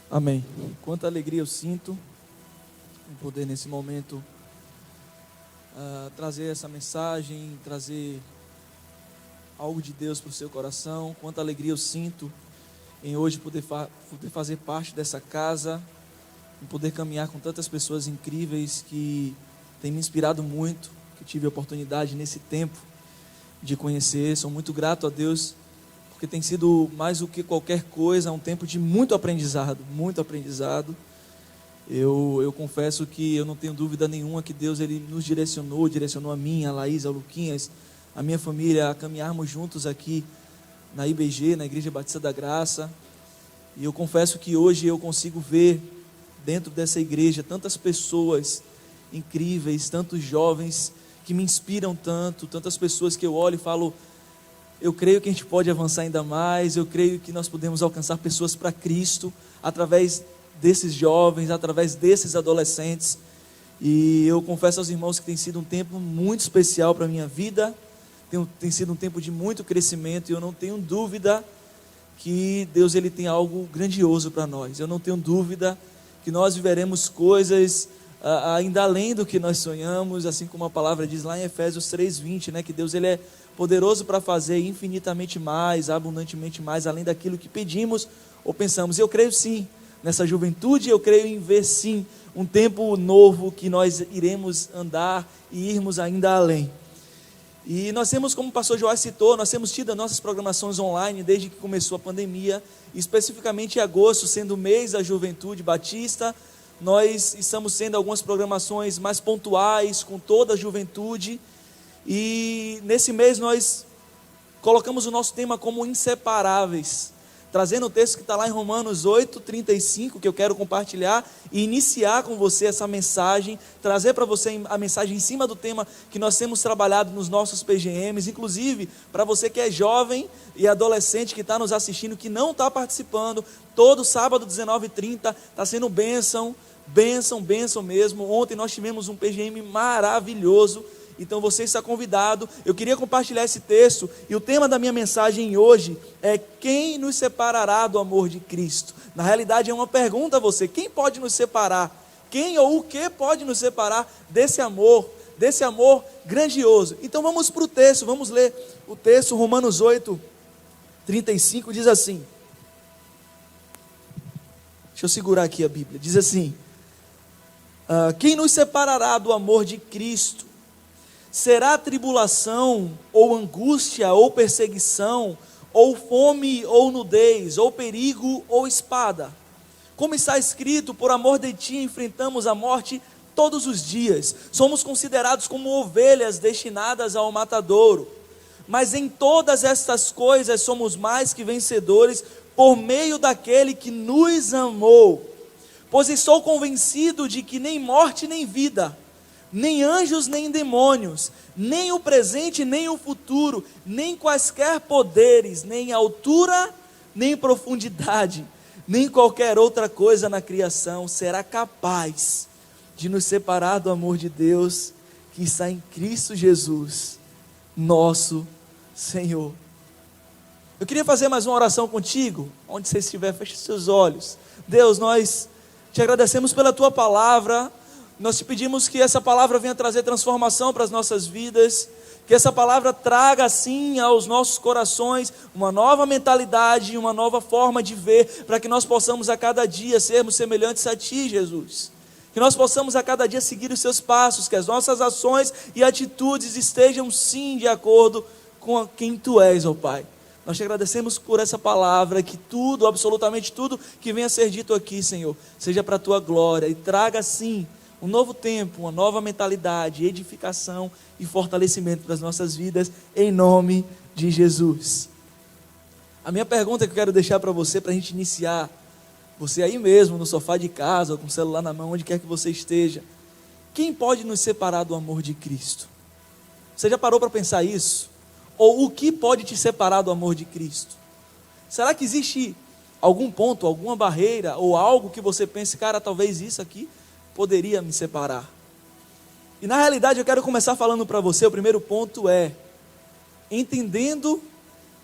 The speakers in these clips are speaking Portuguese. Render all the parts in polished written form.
Amém. Quanta alegria eu sinto em poder nesse momento trazer essa mensagem, trazer algo de Deus para o seu coração. Quanta alegria eu sinto em hoje poder fazer parte dessa casa, em poder caminhar com tantas pessoas incríveis que têm me inspirado muito, que tive a oportunidade nesse tempo de conhecer. Sou muito grato a Deus, porque tem sido mais do que qualquer coisa, um tempo de muito aprendizado, muito aprendizado. Eu confesso que eu não tenho dúvida nenhuma que Deus ele nos direcionou a mim, a Laís, a Luquinhas, a minha família, a caminharmos juntos aqui na IBG, na Igreja Batista da Graça. E eu confesso que hoje eu consigo ver dentro dessa igreja tantas pessoas incríveis, tantos jovens que me inspiram tanto, tantas pessoas que eu olho e falo: eu creio que a gente pode avançar ainda mais, eu creio que nós podemos alcançar pessoas para Cristo, através desses jovens, através desses adolescentes. E eu confesso aos irmãos que tem sido um tempo muito especial para a minha vida, tem sido um tempo de muito crescimento, e eu não tenho dúvida que Deus ele tem algo grandioso para nós. Eu não tenho dúvida que nós viveremos coisas ainda além do que nós sonhamos, assim como a palavra diz lá em Efésios 3:20, né, que Deus ele é poderoso para fazer infinitamente mais, abundantemente mais, além daquilo que pedimos ou pensamos. Eu creio sim nessa juventude, eu creio em ver sim um tempo novo que nós iremos andar e irmos ainda além. E nós temos, como o pastor Joás citou, nós temos tido as nossas programações online desde que começou a pandemia, especificamente em agosto, sendo o mês da Juventude Batista. Nós estamos tendo algumas programações mais pontuais com toda a juventude, e nesse mês nós colocamos o nosso tema como inseparáveis, trazendo o texto que está lá em Romanos 8:35, que eu quero compartilhar e iniciar com você essa mensagem, trazer para você a mensagem em cima do tema que nós temos trabalhado nos nossos PGMs, inclusive para você que é jovem e adolescente que está nos assistindo, que não está participando, todo sábado 19h30 está sendo bênção mesmo. Ontem nós tivemos um PGM maravilhoso, então você está convidado. Eu queria compartilhar esse texto, e o tema da minha mensagem hoje é: quem nos separará do amor de Cristo? Na realidade é uma pergunta a você: quem pode nos separar? Quem ou o que pode nos separar desse amor grandioso? Então vamos para o texto, vamos ler o texto. Romanos 8:35 diz assim, deixa eu segurar aqui a Bíblia, diz assim: quem nos separará do amor de Cristo? Será tribulação, ou angústia, ou perseguição, ou fome, ou nudez, ou perigo, ou espada? Como está escrito: por amor de ti enfrentamos a morte todos os dias, somos considerados como ovelhas destinadas ao matadouro. Mas em todas estas coisas somos mais que vencedores, por meio daquele que nos amou. Pois estou convencido de que nem morte nem vida, nem anjos nem demônios, nem o presente nem o futuro, nem quaisquer poderes, nem altura nem profundidade, nem qualquer outra coisa na criação será capaz de nos separar do amor de Deus que está em Cristo Jesus, nosso Senhor. Eu queria fazer mais uma oração contigo. Onde você estiver, feche seus olhos. Deus, nós te agradecemos pela tua palavra. Nós te pedimos que essa palavra venha trazer transformação para as nossas vidas, que essa palavra traga assim aos nossos corações uma nova mentalidade, uma nova forma de ver, para que nós possamos a cada dia sermos semelhantes a ti, Jesus. Que nós possamos a cada dia seguir os seus passos, que as nossas ações e atitudes estejam sim de acordo com quem tu és, ó Pai. Nós te agradecemos por essa palavra, que tudo, absolutamente tudo que venha a ser dito aqui, Senhor, seja para a tua glória, e traga sim um novo tempo, uma nova mentalidade, edificação e fortalecimento para as nossas vidas, em nome de Jesus. A minha pergunta que eu quero deixar para você, para a gente iniciar, você aí mesmo, no sofá de casa, ou com o celular na mão, onde quer que você esteja: quem pode nos separar do amor de Cristo? Você já parou para pensar isso? Ou o que pode te separar do amor de Cristo? Será que existe algum ponto, alguma barreira, ou algo que você pense: cara, talvez isso aqui poderia me separar? E na realidade eu quero começar falando para você, o primeiro ponto é: entendendo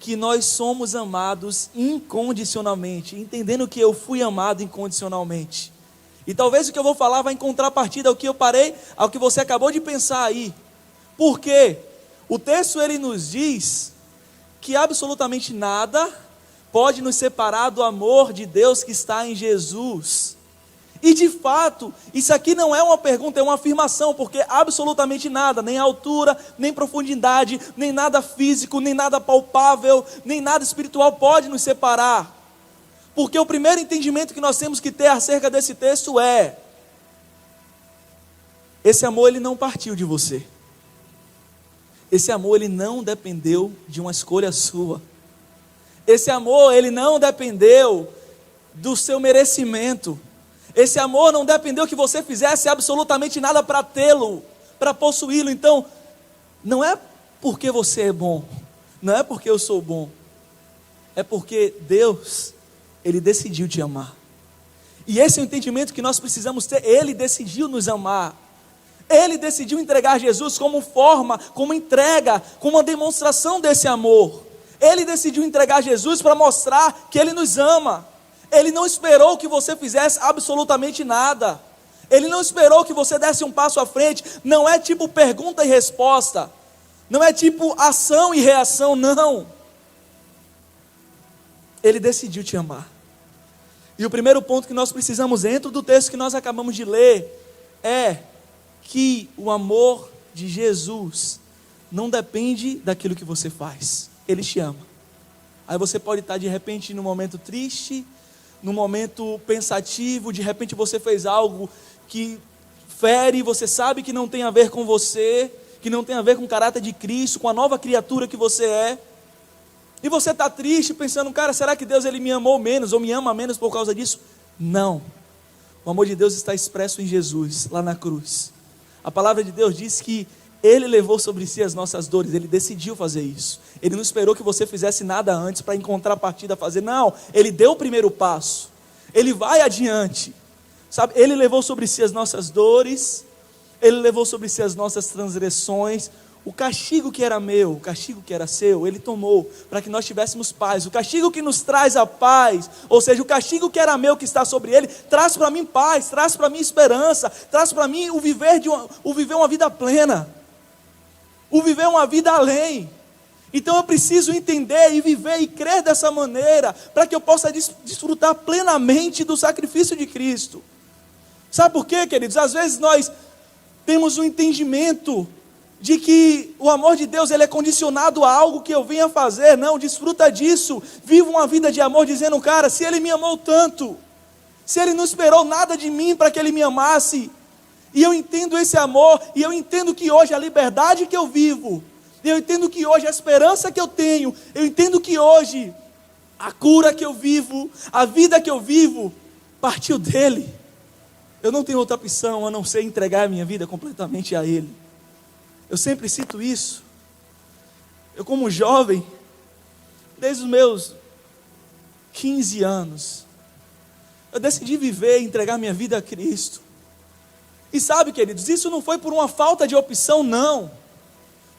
que nós somos amados incondicionalmente, entendendo que eu fui amado incondicionalmente. E talvez o que eu vou falar vai em contrapartida ao que eu parei, ao que você acabou de pensar aí. Por quê? O texto ele nos diz que absolutamente nada pode nos separar do amor de Deus que está em Jesus. E de fato, isso aqui não é uma pergunta, é uma afirmação, porque absolutamente nada, nem altura, nem profundidade, nem nada físico, nem nada palpável, nem nada espiritual pode nos separar. Porque o primeiro entendimento que nós temos que ter acerca desse texto é: esse amor ele não partiu de você. Esse amor ele não dependeu de uma escolha sua. Esse amor ele não dependeu do seu merecimento. Esse amor não dependeu que você fizesse absolutamente nada para tê-lo, para possuí-lo. Então, não é porque você é bom, não é porque eu sou bom, é porque Deus, Ele decidiu te amar. E esse é o entendimento que nós precisamos ter. Ele decidiu nos amar. Ele decidiu entregar Jesus como forma, como entrega, como uma demonstração desse amor. Ele decidiu entregar Jesus para mostrar que Ele nos ama. Ele não esperou que você fizesse absolutamente nada. Ele não esperou que você desse um passo à frente. Não é tipo pergunta e resposta. Não é tipo ação e reação, não. Ele decidiu te amar. E o primeiro ponto que nós precisamos dentro do texto que nós acabamos de ler é que o amor de Jesus não depende daquilo que você faz. Ele te ama. Aí você pode estar de repente num momento triste, num momento pensativo, de repente você fez algo que fere, você sabe que não tem a ver com você, que não tem a ver com o caráter de Cristo, com a nova criatura que você é, e você está triste pensando, cara, será que Deus ele me amou menos, ou me ama menos por causa disso? Não, o amor de Deus está expresso em Jesus, lá na cruz. A palavra de Deus diz que Ele levou sobre si as nossas dores, Ele decidiu fazer isso. Ele não esperou que você fizesse nada antes para encontrar partida a fazer, não, Ele deu o primeiro passo, Ele vai adiante, sabe? Ele levou sobre si as nossas dores, Ele levou sobre si as nossas transgressões, o castigo que era meu, o castigo que era seu, Ele tomou, para que nós tivéssemos paz. O castigo que nos traz a paz, ou seja, o castigo que era meu, que está sobre Ele, traz para mim paz, traz para mim esperança, traz para mim o viver uma vida plena, o viver uma vida além. Então eu preciso entender e viver e crer dessa maneira, para que eu possa desfrutar plenamente do sacrifício de Cristo. Sabe por quê, queridos? Às vezes nós temos um entendimento de que o amor de Deus ele é condicionado a algo que eu venha fazer. Não, desfruta disso, viva uma vida de amor, dizendo, cara, se Ele me amou tanto, se Ele não esperou nada de mim para que Ele me amasse, e eu entendo esse amor, e eu entendo que hoje a liberdade que eu vivo, eu entendo que hoje a esperança que eu tenho, eu entendo que hoje a cura que eu vivo, a vida que eu vivo, partiu dEle. Eu não tenho outra opção a não ser entregar a minha vida completamente a Ele. Eu sempre cito isso. Eu como jovem, desde os meus 15 anos, eu decidi viver e entregar minha vida a Cristo. E sabe, queridos, isso não foi por uma falta de opção, não.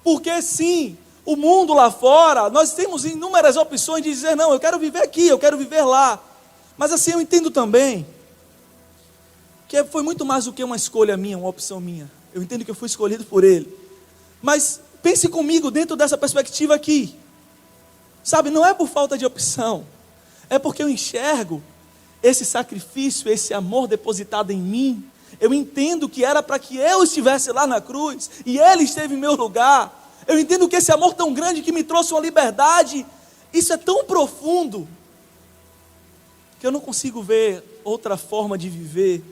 Porque sim, o mundo lá fora, nós temos inúmeras opções de dizer, não, eu quero viver aqui, eu quero viver lá. Mas assim, eu entendo também que foi muito mais do que uma escolha minha, uma opção minha. Eu entendo que eu fui escolhido por Ele. Mas pense comigo dentro dessa perspectiva aqui. Sabe, não é por falta de opção. É porque eu enxergo esse sacrifício, esse amor depositado em mim. Eu entendo que era para que eu estivesse lá na cruz, e Ele esteve em meu lugar. Eu entendo que esse amor tão grande que me trouxe uma liberdade, isso é tão profundo, que eu não consigo ver outra forma de viver,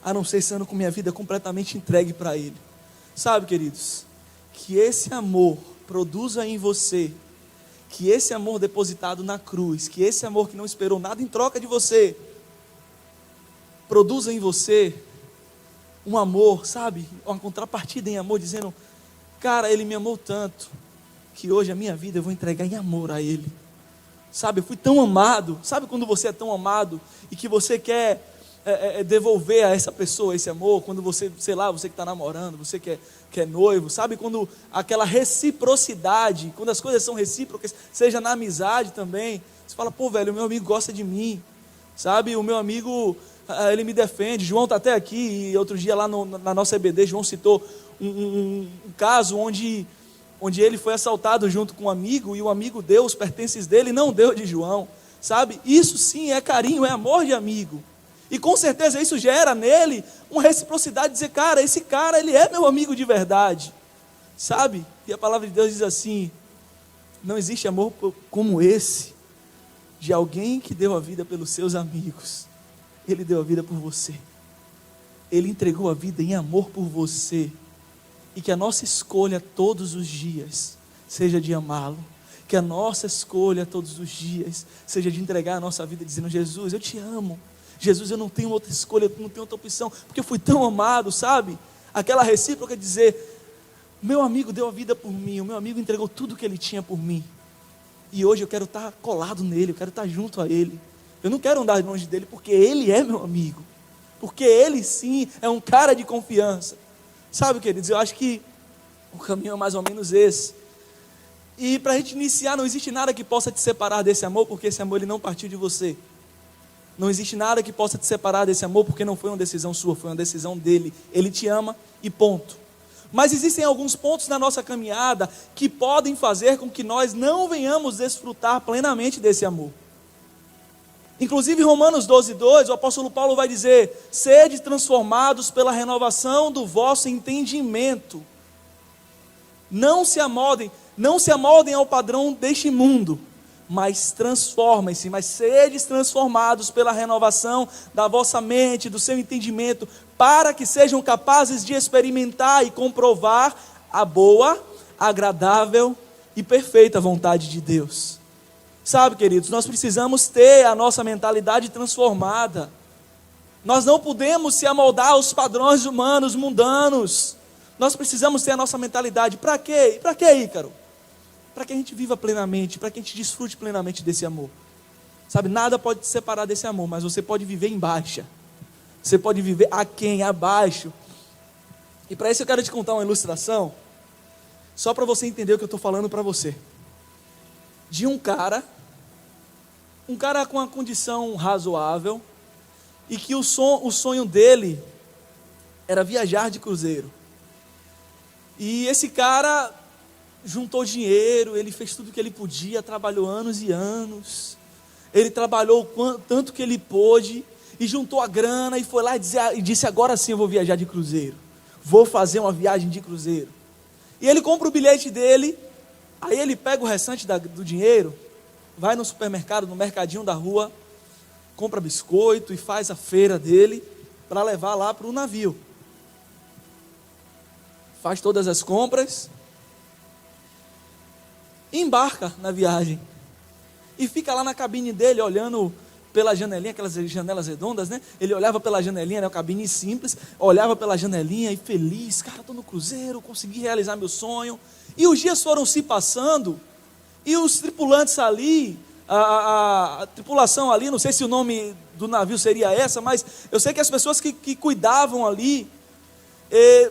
a não ser sendo com minha vida completamente entregue para Ele. Sabe, queridos, que esse amor produza em você, que esse amor depositado na cruz, que esse amor que não esperou nada em troca de você, produza em você um amor, sabe, uma contrapartida em amor, dizendo, cara, Ele me amou tanto, que hoje a minha vida eu vou entregar em amor a Ele. Sabe, eu fui tão amado. Sabe quando você é tão amado, e que você quer devolver a essa pessoa esse amor, quando você, sei lá, você que está namorando, você que é noivo, sabe, quando aquela reciprocidade, quando as coisas são recíprocas, seja na amizade também, você fala, pô velho, o meu amigo gosta de mim, sabe, o meu amigo, ele me defende. João está até aqui, e outro dia lá na nossa EBD, João citou um caso onde ele foi assaltado junto com um amigo, e o amigo deu os pertences dele, não deu de João, sabe, isso sim é carinho, é amor de amigo. E com certeza isso gera nele uma reciprocidade, dizer, cara, esse cara, ele é meu amigo de verdade, sabe? E a palavra de Deus diz assim, não existe amor como esse, de alguém que deu a vida pelos seus amigos. Ele deu a vida por você, ele entregou a vida em amor por você, e que a nossa escolha todos os dias seja de amá-lo, que a nossa escolha todos os dias seja de entregar a nossa vida dizendo, Jesus, eu te amo, Jesus, eu não tenho outra escolha, eu não tenho outra opção, porque eu fui tão amado, sabe? Aquela recíproca de dizer, meu amigo deu a vida por mim, o meu amigo entregou tudo que ele tinha por mim, e hoje eu quero estar colado nele, eu quero estar junto a ele, eu não quero andar longe dele, porque ele é meu amigo, porque ele sim é um cara de confiança, sabe, queridos, eu acho que o caminho é mais ou menos esse, e para a gente iniciar, não existe nada que possa te separar desse amor, porque esse amor ele não partiu de você. Não existe nada que possa te separar desse amor, porque não foi uma decisão sua, foi uma decisão dele. Ele te ama e ponto. Mas existem alguns pontos na nossa caminhada que podem fazer com que nós não venhamos desfrutar plenamente desse amor. Inclusive Romanos 12:2, o apóstolo Paulo vai dizer, sede transformados pela renovação do vosso entendimento. Não se amoldem ao padrão deste mundo, mas transformem-se, mas sedes transformados pela renovação da vossa mente, do seu entendimento, para que sejam capazes de experimentar e comprovar a boa, agradável e perfeita vontade de Deus. Sabe, queridos, nós precisamos ter a nossa mentalidade transformada. Nós não podemos se amoldar aos padrões humanos, mundanos. Nós precisamos ter a nossa mentalidade. Para quê? Para quê, Ícaro? Para que a gente viva plenamente, para que a gente desfrute plenamente desse amor. Sabe, nada pode te separar desse amor, mas você pode viver em baixa. Você pode viver aquém, abaixo. E para isso eu quero te contar uma ilustração, só para você entender o que eu estou falando para você. De um cara com uma condição razoável, e que o sonho dele era viajar de cruzeiro. E esse cara juntou dinheiro, ele fez tudo o que ele podia, trabalhou anos e anos, ele trabalhou tanto que ele pôde, e juntou a grana, e foi lá e disse, agora sim eu vou viajar de cruzeiro, vou fazer uma viagem de cruzeiro. E ele compra o bilhete dele, aí ele pega o restante do dinheiro, vai no supermercado, no mercadinho da rua, compra biscoito e faz a feira dele, para levar lá para o navio. Faz todas as compras, embarca na viagem, e fica lá na cabine dele, olhando pela janelinha, aquelas janelas redondas, né? Ele olhava pela janelinha, era uma cabine simples, olhava pela janelinha e feliz, cara, estou no cruzeiro, consegui realizar meu sonho. E os dias foram se passando, e os tripulantes ali, a tripulação ali, não sei se o nome do navio seria essa, mas eu sei que as pessoas que cuidavam ali,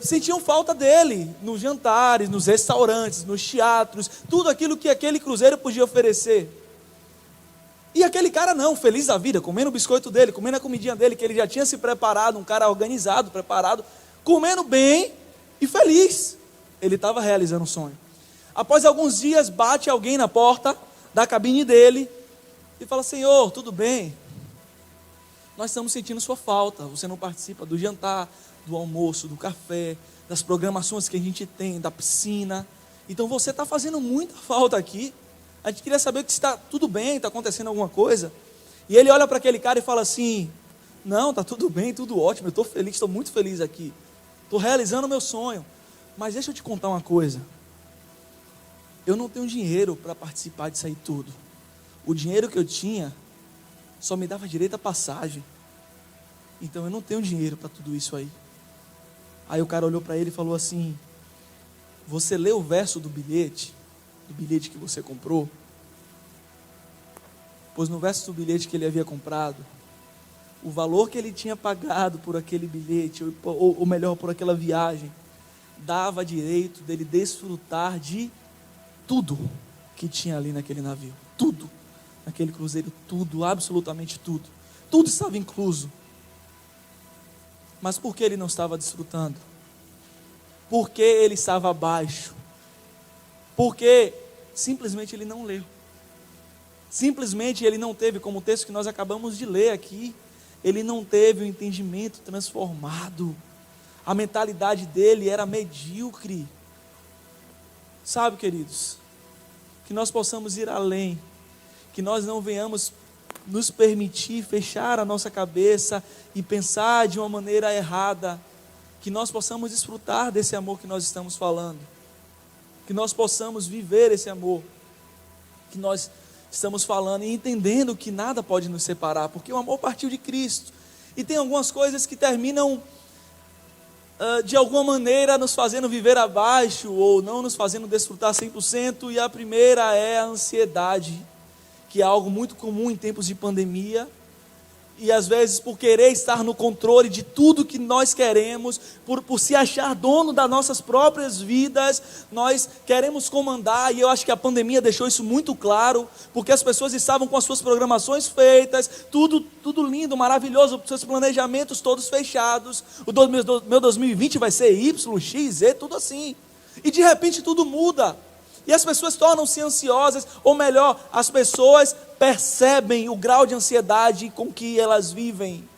sentiam falta dele, nos jantares, nos restaurantes, nos teatros, tudo aquilo que aquele cruzeiro podia oferecer. E aquele cara não, feliz da vida, comendo o biscoito dele, comendo a comidinha dele, que ele já tinha se preparado, um cara organizado, preparado, comendo bem e feliz. Ele estava realizando um sonho. Após alguns dias, bate alguém na porta da cabine dele e fala, Senhor, tudo bem? Nós estamos sentindo sua falta, você não participa do jantar, do almoço, do café, das programações que a gente tem, da piscina. Então você está fazendo muita falta aqui. A gente queria saber que está tudo bem, está acontecendo alguma coisa. E ele olha para aquele cara e fala assim, não, está tudo bem, tudo ótimo, eu estou feliz, estou muito feliz aqui. Estou realizando o meu sonho. Mas deixa eu te contar uma coisa. Eu não tenho dinheiro para participar disso aí tudo. O dinheiro que eu tinha só me dava direito à passagem. Então eu não tenho dinheiro para tudo isso aí. Aí o cara olhou para ele e falou assim, você leu o verso do bilhete que você comprou? Pois no verso do bilhete que ele havia comprado, o valor que ele tinha pagado por aquele bilhete, ou melhor, por aquela viagem, dava direito dele desfrutar de tudo que tinha ali naquele navio. Tudo, naquele cruzeiro, tudo, absolutamente tudo. Tudo estava incluso. Mas por que ele não estava desfrutando? Porque ele estava abaixo. Porque simplesmente ele não leu. Simplesmente ele não teve, como o texto que nós acabamos de ler aqui, ele não teve o entendimento transformado. A mentalidade dele era medíocre. Sabe, queridos, que nós possamos ir além, que nós não venhamos nos permitir fechar a nossa cabeça e pensar de uma maneira errada, que nós possamos desfrutar desse amor que nós estamos falando, que nós possamos viver esse amor que nós estamos falando e entendendo que nada pode nos separar, porque o amor partiu de Cristo. E tem algumas coisas que terminam de alguma maneira nos fazendo viver abaixo, ou não nos fazendo desfrutar 100%, e a primeira é a ansiedade, que é algo muito comum em tempos de pandemia, e às vezes por querer estar no controle de tudo que nós queremos, por se achar dono das nossas próprias vidas, nós queremos comandar, e eu acho que a pandemia deixou isso muito claro, porque as pessoas estavam com as suas programações feitas, tudo lindo, maravilhoso, seus planejamentos todos fechados, meu 2020 vai ser Y, X, Z, tudo assim, e de repente tudo muda, e as pessoas tornam-se ansiosas, ou melhor, as pessoas percebem o grau de ansiedade com que elas vivem,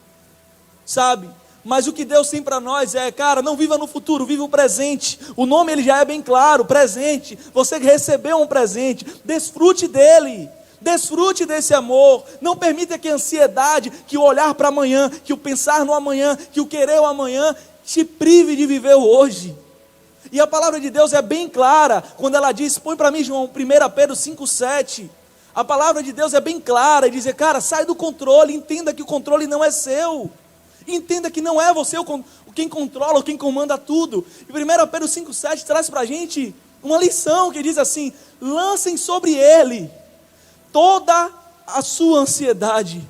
sabe? Mas o que Deus tem para nós é, cara, não viva no futuro, viva o presente. O nome ele já é bem claro, presente. Você recebeu um presente, desfrute dele, desfrute desse amor. Não permita que a ansiedade, que o olhar para amanhã, que o pensar no amanhã, que o querer o amanhã, te prive de viver o hoje. E a palavra de Deus é bem clara, quando ela diz, põe para mim João, 1 Pedro 5,7, a palavra de Deus é bem clara, e dizer, cara, sai do controle, entenda que o controle não é seu, entenda que não é você quem controla ou quem comanda tudo. E 1 Pedro 5,7 traz para a gente uma lição que diz assim, lancem sobre ele toda a sua ansiedade,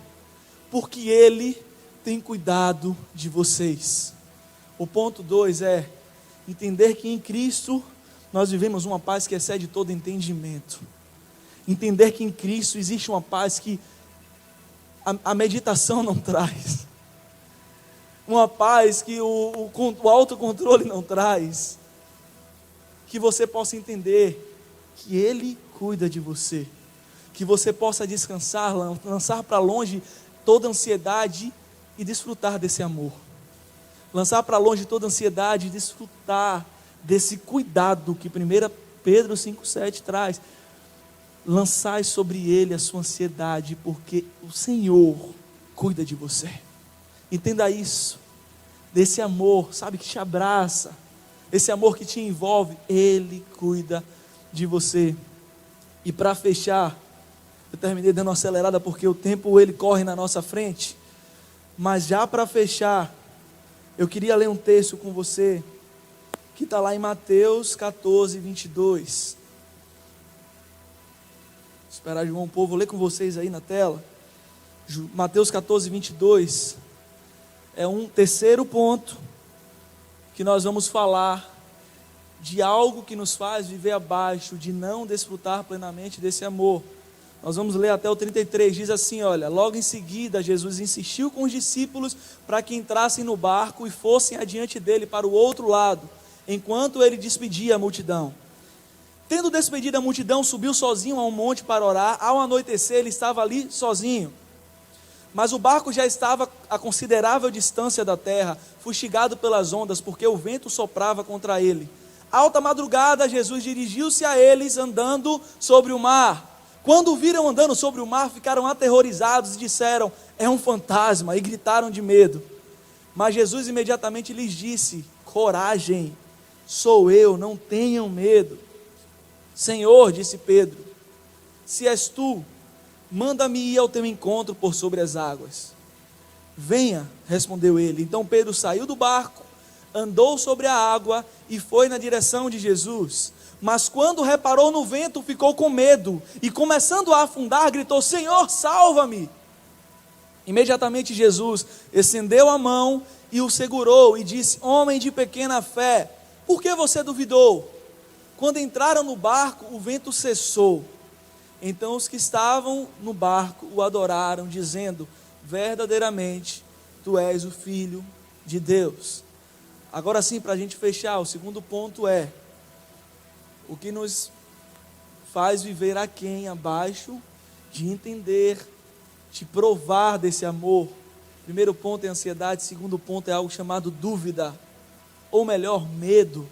porque ele tem cuidado de vocês. O ponto 2 é, entender que em Cristo nós vivemos uma paz que excede todo entendimento. Entender que em Cristo existe uma paz que a meditação não traz. Uma paz que o autocontrole não traz. Que você possa entender que Ele cuida de você. Que você possa descansar, lançar para longe toda ansiedade e desfrutar desse amor. Lançar para longe toda ansiedade e desfrutar desse cuidado que 1 Pedro 5,7 traz. Lançai sobre ele a sua ansiedade, porque o Senhor cuida de você. Entenda isso, desse amor, sabe, que te abraça, esse amor que te envolve, Ele cuida de você. E para fechar, eu terminei dando uma acelerada porque o tempo ele corre na nossa frente, mas já para fechar, eu queria ler um texto com você, que está lá em Mateus 14, 22. Esperar João um pouco, vou ler com vocês aí na tela. Mateus 14, 22. É um terceiro ponto, que nós vamos falar de algo que nos faz viver abaixo, de não desfrutar plenamente desse amor. Nós vamos ler até o 33, diz assim, olha, logo em seguida Jesus insistiu com os discípulos para que entrassem no barco e fossem adiante dele para o outro lado, enquanto ele despedia a multidão. Tendo despedido a multidão, subiu sozinho a um monte para orar. Ao anoitecer ele estava ali sozinho, mas o barco já estava a considerável distância da terra, fustigado pelas ondas, porque o vento soprava contra ele. Alta madrugada Jesus dirigiu-se a eles andando sobre o mar. Quando o viram andando sobre o mar, ficaram aterrorizados e disseram, é um fantasma, e gritaram de medo. Mas Jesus imediatamente lhes disse, coragem, sou eu, não tenham medo. Senhor, disse Pedro, se és tu, manda-me ir ao teu encontro por sobre as águas. Venha, respondeu ele. Então Pedro saiu do barco, andou sobre a água e foi na direção de Jesus. Mas quando reparou no vento, ficou com medo, e começando a afundar, gritou, Senhor, salva-me. Imediatamente Jesus estendeu a mão e o segurou e disse: homem de pequena fé, por que você duvidou? Quando entraram no barco, o vento cessou. Então os que estavam no barco o adoraram, dizendo: verdadeiramente, tu és o Filho de Deus. Agora sim, para a gente fechar, o segundo ponto é: o que nos faz viver aquém, abaixo de entender, de provar desse amor. Primeiro ponto é ansiedade, segundo ponto é algo chamado dúvida, ou melhor, medo,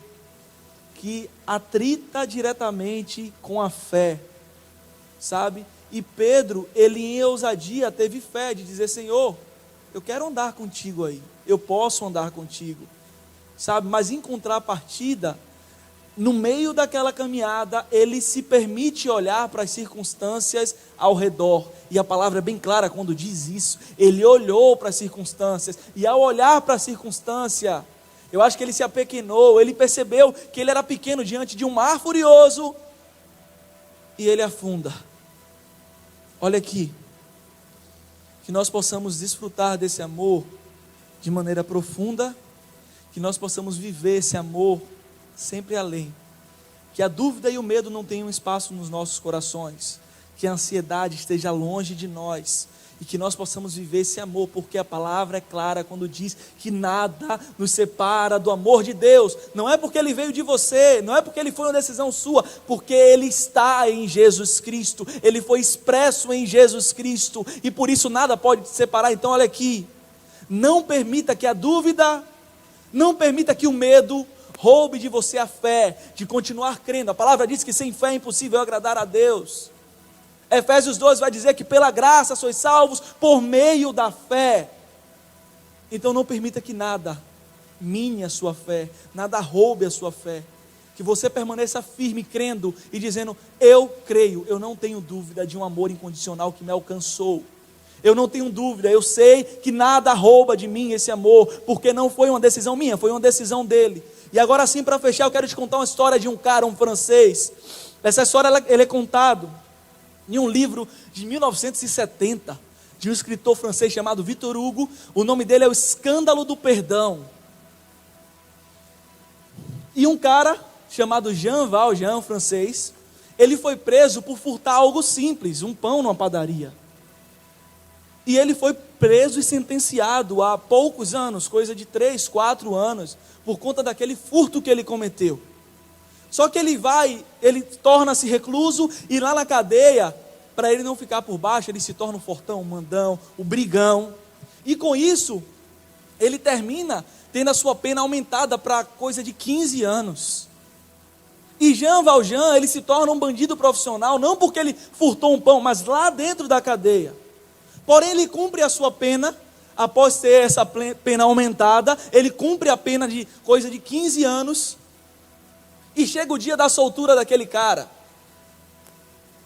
que atrita diretamente com a fé, sabe? E Pedro, ele em ousadia teve fé de dizer: Senhor, eu quero andar contigo aí, eu posso andar contigo, sabe? Mas em contrapartida, no meio daquela caminhada, ele se permite olhar para as circunstâncias ao redor, e a palavra é bem clara quando diz isso. Ele olhou para as circunstâncias, e ao olhar para a circunstância, eu acho que ele se apequenou, ele percebeu que ele era pequeno diante de um mar furioso, e ele afunda. Olha aqui, que nós possamos desfrutar desse amor de maneira profunda, que nós possamos viver esse amor sempre além, que a dúvida e o medo não tenham espaço nos nossos corações, que a ansiedade esteja longe de nós, e que nós possamos viver esse amor, porque a palavra é clara quando diz que nada nos separa do amor de Deus. Não é porque ele veio de você, não é porque ele foi uma decisão sua, porque ele está em Jesus Cristo, ele foi expresso em Jesus Cristo, e por isso nada pode te separar. Então olha aqui, não permita que a dúvida, não permita que o medo roube de você a fé, de continuar crendo. A palavra diz que sem fé é impossível agradar a Deus. Efésios 2 vai dizer que pela graça sois salvos por meio da fé. Então não permita que nada mine a sua fé, nada roube a sua fé. Que você permaneça firme, crendo e dizendo: eu creio, eu não tenho dúvida de um amor incondicional que me alcançou. Eu não tenho dúvida, eu sei que nada rouba de mim esse amor, porque não foi uma decisão minha, foi uma decisão dele. E agora sim, para fechar, eu quero te contar uma história de um cara, um francês. Essa história ele é contado em um livro de 1970, de um escritor francês chamado Victor Hugo. O nome dele é O Escândalo do Perdão. E um cara chamado Jean Valjean, francês, ele foi preso por furtar algo simples, um pão numa padaria. E ele foi preso e sentenciado a poucos anos, coisa de 3, 4 anos, por conta daquele furto que ele cometeu. Só que ele torna-se recluso, e lá na cadeia, para ele não ficar por baixo, ele se torna um fortão, um mandão, um brigão. E com isso, ele termina tendo a sua pena aumentada para coisa de 15 anos. E Jean Valjean, ele se torna um bandido profissional, não porque ele furtou um pão, mas lá dentro da cadeia. Porém, ele cumpre a sua pena, após ter essa pena aumentada, ele cumpre a pena de coisa de 15 anos, e chega o dia da soltura daquele cara,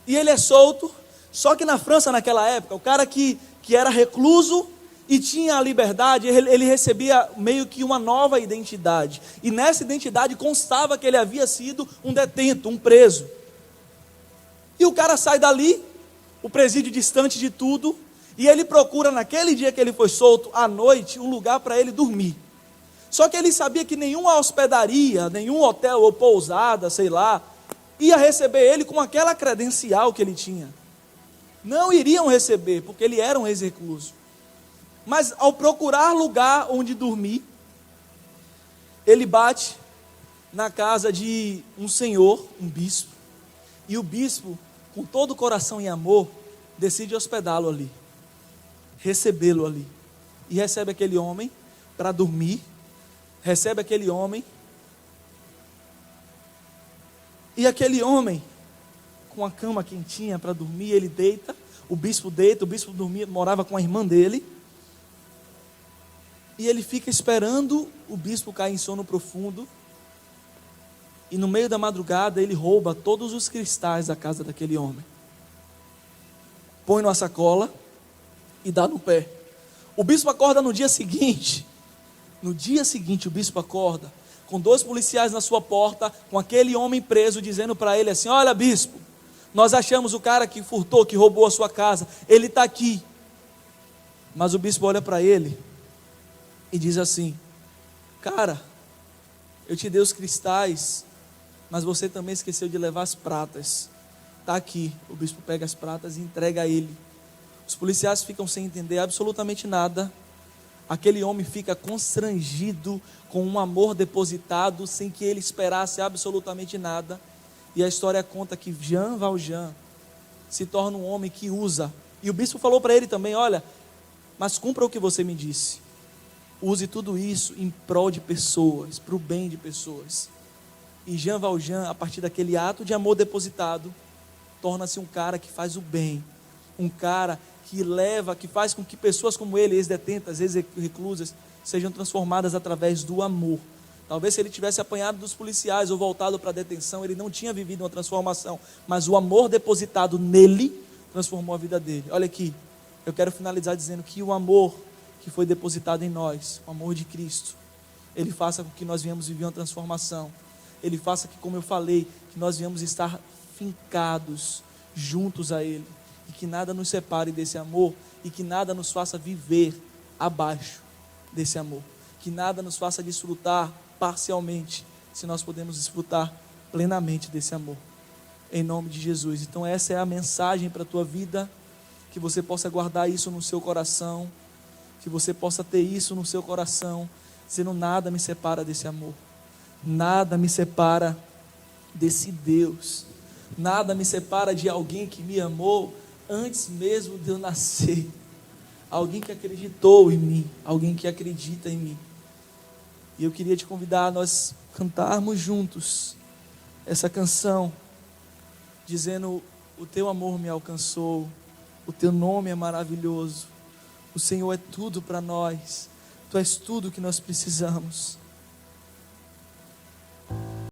e ele é solto. Só que na França naquela época, o cara que era recluso e tinha a liberdade, ele recebia meio que uma nova identidade, e nessa identidade constava que ele havia sido um detento, um preso. E o cara sai dali, o presídio distante de tudo, e ele procura naquele dia que ele foi solto, à noite, um lugar para ele dormir. Só que ele sabia que nenhuma hospedaria, nenhum hotel ou pousada, sei lá, ia receber ele com aquela credencial que ele tinha. Não iriam receber, porque ele era um ex-recluso. Mas ao procurar lugar onde dormir, ele bate na casa de um senhor, um bispo, e o bispo, com todo o coração e amor, decide hospedá-lo ali, recebê-lo ali, e recebe aquele homem para dormir, recebe aquele homem, e aquele homem, com a cama quentinha para dormir, ele deita, o bispo dormia, morava com a irmã dele, e ele fica esperando o bispo cair em sono profundo, e no meio da madrugada ele rouba todos os cristais da casa daquele homem, põe numa sacola e dá no pé. O bispo acorda no dia seguinte o bispo acorda com 2 policiais na sua porta, com aquele homem preso, dizendo para ele assim: olha, bispo, nós achamos o cara que furtou, que roubou a sua casa, ele está aqui. Mas o bispo olha para ele e diz assim: cara, eu te dei os cristais, mas você também esqueceu de levar as pratas. Está aqui. O bispo pega as pratas e entrega a ele. Os policiais ficam sem entender absolutamente nada. Aquele homem fica constrangido com um amor depositado sem que ele esperasse absolutamente nada. E a história conta que Jean Valjean se torna um homem que usa. E o bispo falou para ele também: olha, mas cumpra o que você me disse. Use tudo isso em prol de pessoas, para o bem de pessoas. E Jean Valjean, a partir daquele ato de amor depositado, torna-se um cara que faz o bem. Um cara que leva, que faz com que pessoas como ele, ex-detentas, ex-reclusas, sejam transformadas através do amor. Talvez se ele tivesse apanhado dos policiais ou voltado para a detenção, ele não tinha vivido uma transformação, mas o amor depositado nele transformou a vida dele. Olha aqui, eu quero finalizar dizendo que o amor que foi depositado em nós, o amor de Cristo, ele faça com que nós venhamos viver uma transformação. Ele faça que, como eu falei, que nós venhamos estar fincados juntos a Ele, e que nada nos separe desse amor, e que nada nos faça viver abaixo desse amor, que nada nos faça desfrutar parcialmente, se nós podemos desfrutar plenamente desse amor, em nome de Jesus. Então essa é a mensagem para a tua vida, que você possa guardar isso no seu coração, que você possa ter isso no seu coração, dizendo: nada me separa desse amor, nada me separa desse Deus, nada me separa de alguém que me amou antes mesmo de eu nascer, alguém que acreditou em mim, alguém que acredita em mim. E eu queria te convidar a nós cantarmos juntos essa canção, dizendo: o teu amor me alcançou, o teu nome é maravilhoso, o Senhor é tudo para nós, tu és tudo que nós precisamos.